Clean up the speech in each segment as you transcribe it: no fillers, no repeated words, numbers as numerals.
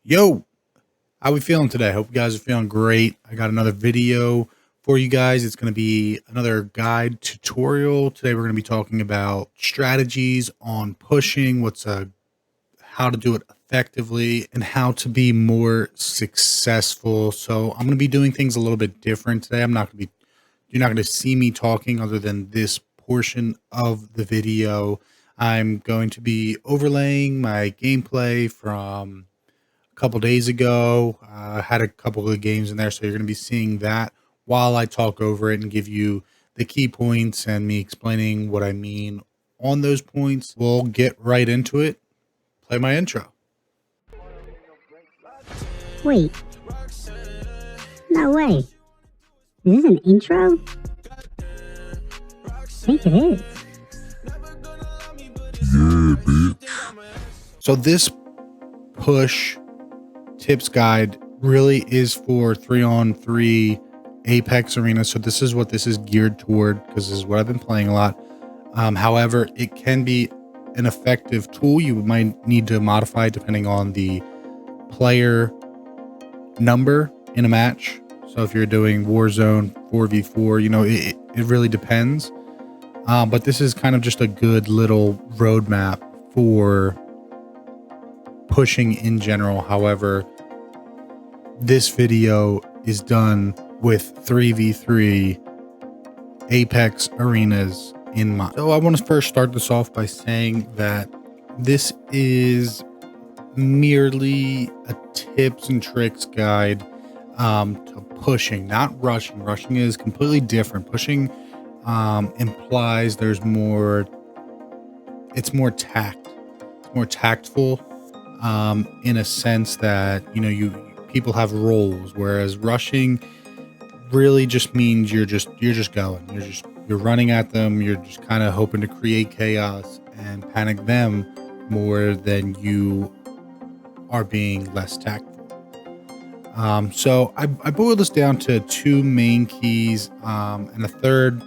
Yo, how we feeling today? Hope you guys are feeling great. I got another video for you guys. It's going to be another guide tutorial. Today we're going to be talking about strategies on pushing, how to do it effectively, and how to be more successful. So I'm going to be doing things a little bit different today. You're not going to see me talking other than this portion of the video. I'm going to be overlaying my gameplay from a couple days ago. I had a couple of games in there, so you're going to be seeing that while I talk over it and give you the key points and me explaining what I mean on those points. We'll get right into it. Play my intro. Wait. No way. Is this an intro? I think it is. Yeah, bitch. So this push tips guide really is for 3-on-3 Apex Arena. So this is what this is geared toward, because this is what I've been playing a lot. However, it can be an effective tool. You might need to modify depending on the player number in a match. So if you're doing Warzone 4v4, it really depends. But this is kind of just a good little roadmap for pushing in general. However, this video is done with 3v3 Apex Arenas in mind. So I want to first start this off by saying that this is merely a tips and tricks guide to pushing, not rushing. Rushing is completely different. Pushing implies it's more tactful in a sense that people have roles, whereas rushing really just means you're just going, you're running at them, you're just kind of hoping to create chaos and panic them more than you are being less tactful. So I boiled this down to two main keys and a third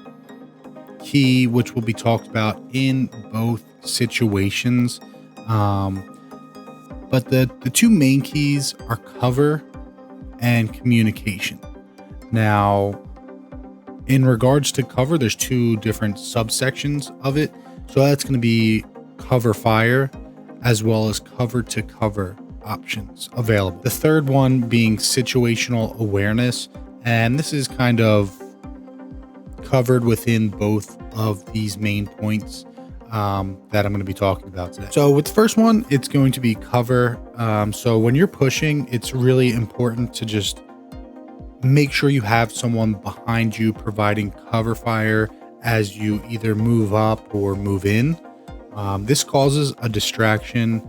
key, which will be talked about in both situations. But the two main keys are cover and communication. Now, in regards to cover, there's two different subsections of it. So that's going to be cover fire as well as cover to cover options available. The third one being situational awareness. And this is kind of covered within both of these main points that I'm going to be talking about today. So with the first one, it's going to be cover. So when you're pushing, it's really important to just make sure you have someone behind you providing cover fire as you either move up or move in. This causes a distraction,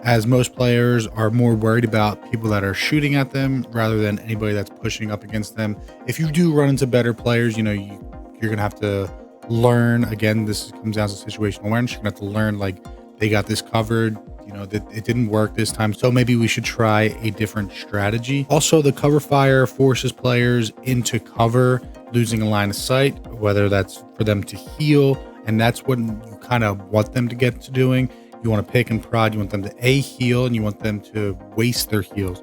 as most players are more worried about people that are shooting at them rather than anybody that's pushing up against them. If you do run into better players, you're going to have to learn. Again, this comes down to situational awareness. You're going to have to learn, like, they got this covered, that it didn't work this time, so maybe we should try a different strategy. Also, the cover fire forces players into cover, losing a line of sight, whether that's for them to heal, and that's what you kind of want them to get to doing. You want to pick and prod. You want them to heal, and you want them to waste their heals.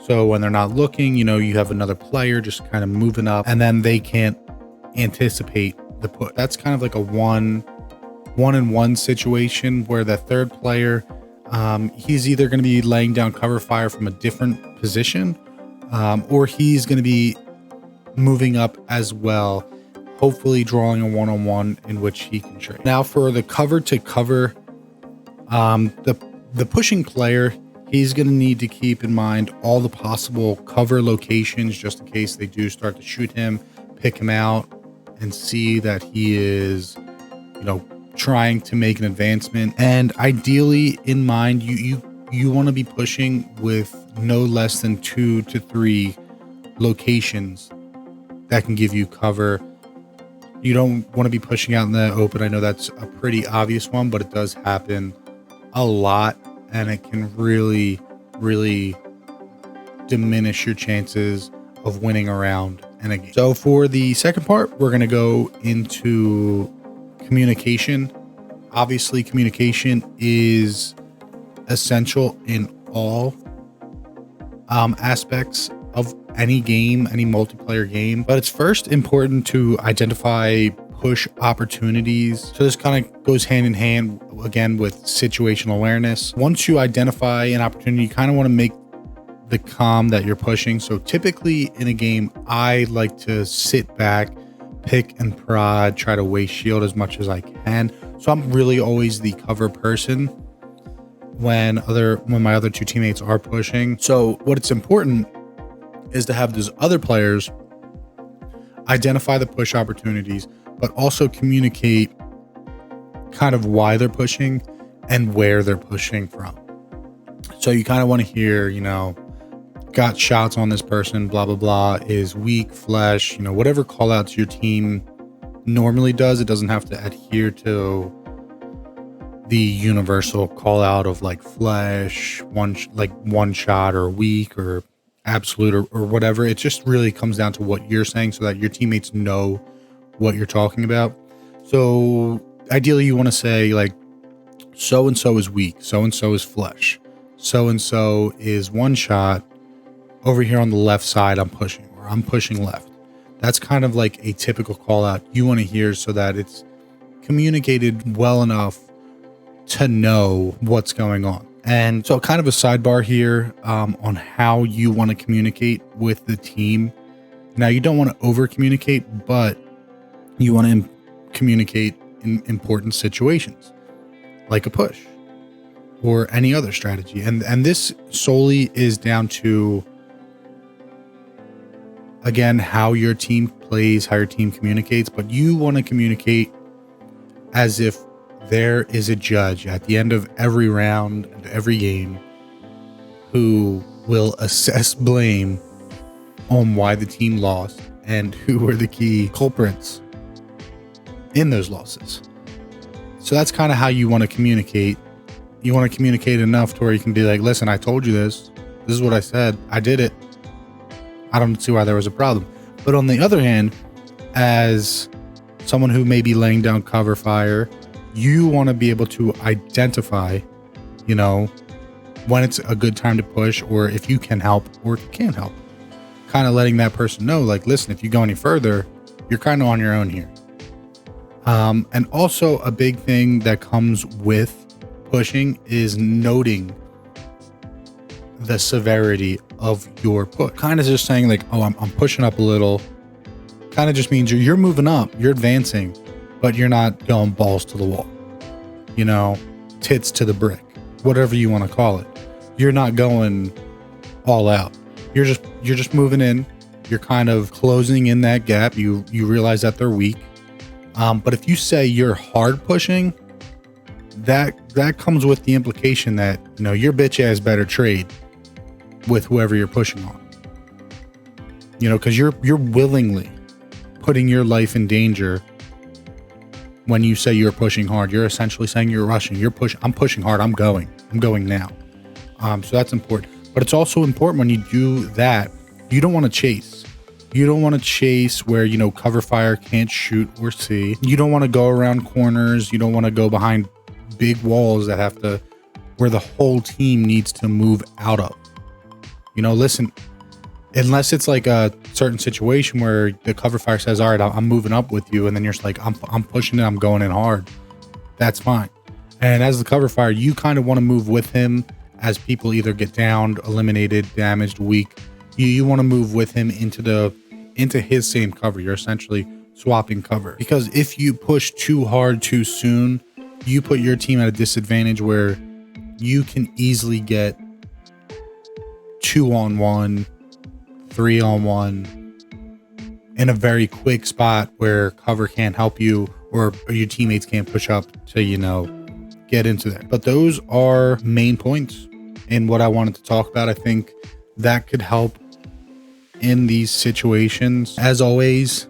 So when they're not looking, you have another player just kind of moving up, and then they can't anticipate the put. That's kind of like a one-on-one situation where the third player, he's either going to be laying down cover fire from a different position, or he's going to be moving up as well, hopefully drawing a one-on-one in which he can trade. Now for the cover to cover, the pushing player, he's going to need to keep in mind all the possible cover locations just in case they do start to shoot him, pick him out, and see that he is, trying to make an advancement. And ideally in mind, you want to be pushing with no less than 2 to 3 locations that can give you cover. You don't want to be pushing out in the open. I know that's a pretty obvious one, but it does happen a lot, and it can really diminish your chances of winning a round in a game. So for the second part, we're going to go into communication. Obviously, communication is essential in all aspects of any game, any multiplayer game. But it's first important to identify push opportunities. So this kind of goes hand in hand again with situational awareness. Once you identify an opportunity, you kind of want to make the comm that you're pushing. So typically in a game, I like to sit back, pick and prod, try to waste shield as much as I can. So I'm really always the cover person when my other two teammates are pushing. So what it's important is to have those other players identify the push opportunities, but also communicate kind of why they're pushing and where they're pushing from. So you kind of want to hear, you know, got shots on this person, blah, blah, blah, is weak, flesh, you know, whatever call outs your team normally does. It doesn't have to adhere to the universal call out of like flesh, one shot or weak or absolute or whatever. It just really comes down to what you're saying so that your teammates know what you're talking about. So ideally you want to say like, so-and-so is weak, so-and-so is flesh, so-and-so is one shot. Over here on the left side, I'm pushing, or I'm pushing left. That's kind of like a typical call out you want to hear so that it's communicated well enough to know what's going on. And so kind of a sidebar here on how you want to communicate with the team. Now you don't want to over communicate, but you want to communicate in important situations like a push or any other strategy. And this solely is down to, again, how your team plays, how your team communicates, but you want to communicate as if there is a judge at the end of every round and every game who will assess blame on why the team lost and who were the key culprits in those losses. So that's kind of how you want to communicate. You want to communicate enough to where you can be like, listen, I told you this. This is what I said. I did it. I don't see why there was a problem. But on the other hand, as someone who may be laying down cover fire, you want to be able to identify, you know, when it's a good time to push, or if you can help or if you can't help. Kind of letting that person know, like, listen, if you go any further, you're kind of on your own here. And also a big thing that comes with pushing is noting the severity of your push. Kind of just saying like, oh, I'm pushing up a little. Kind of just means you're moving up, you're advancing, but you're not going balls to the wall, you know, tits to the brick, whatever you want to call it. You're not going all out. You're just moving in. You're kind of closing in that gap. You realize that they're weak. But if you say you're hard pushing, that comes with the implication that, you know, your bitch ass better trade with whoever you're pushing on, you know, because you're willingly putting your life in danger. When you say you're pushing hard, you're essentially saying you're rushing. I'm pushing hard. I'm going now. So that's important. But it's also important when you do that, you don't want to chase. You don't want to chase where, you know, cover fire can't shoot or see. You don't want to go around corners. You don't want to go behind big walls where the whole team needs to move out of. You know, listen, unless it's like a certain situation where the cover fire says, all right, I'm moving up with you. And then you're just like, I'm pushing it. I'm going in hard. That's fine. And as the cover fire, you kind of want to move with him as people either get downed, eliminated, damaged, weak. You want to move with him into his same cover. You're essentially swapping cover, because if you push too hard too soon, you put your team at a disadvantage where you can easily get 2-on-1, 3-on-1 in a very quick spot where cover can't help you or your teammates can't push up to, you know, get into there. But those are main points in what I wanted to talk about. I think that could help in these situations. As always,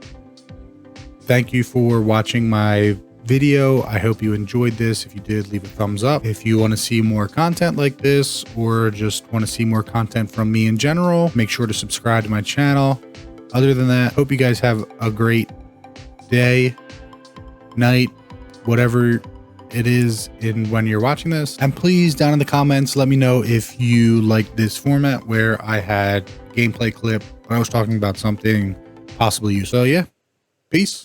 thank you for watching my video. I hope you enjoyed this. If you did, leave a thumbs up. If you want to see more content like this, or just want to see more content from me in general, make sure to subscribe to my channel. Other than that, hope you guys have a great day, night, whatever it is in when you're watching this. And please, down in the comments, let me know if you like this format where I had gameplay clip when I was talking about something possibly useful. So yeah, peace.